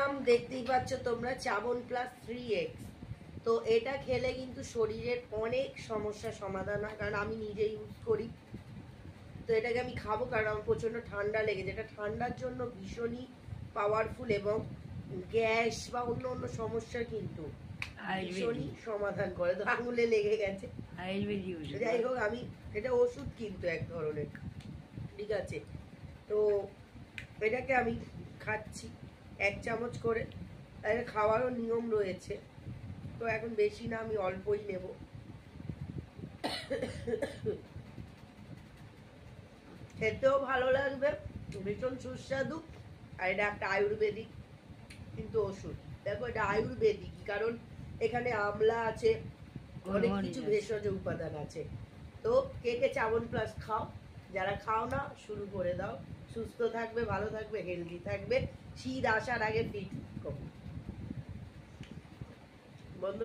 নিলাম, দেখতেই পাচ্ছ তোমরা, চাবন প্লাস 3x। তো এটা খেলে কিন্তু শরীরের অনেক সমস্যার সমাধান হয়, কারণ আমি নিজে ইউজ করি। তো এটাকে আমি খাবো কারণ আমার প্রচন্ড ঠান্ডা লেগেছে। এটা ঠান্ডার জন্য ভীষণই পাওয়ারফুল এবং গ্যাস বা অন্য অন্য সমস্যার কিন্তু ভীষণই সমাধান করে। তো আঙুলে লেগে গেছে, যাই হোক, আমি এটা ওষুধ কিন্তু এক ধরনের, ঠিক আছে। তো এটাকে আমি খাচ্ছি 1 চামচ করে। এটা খাওয়ারও নিয়ম রয়েছে, তো এখন বেশি না, আমি অল্পই নেব। খেতেও ভালো লাগবে, ভীষণ সুস্বাদু। আর এটা একটা আয়ুর্বেদিক কিন্তু ওষুধ। দেখো এটা আয়ুর্বেদিক কারণ এখানে আমলা আছে, অনেক কিছু ভেষজ উপাদান আছে। তো কে কে চাবন প্লাস খাও, যারা খাও না শুরু করে দাও। সুস্থ থাকবে, ভালো থাকবে, হেলদি থাকবে, শীত আসার আগে ফিট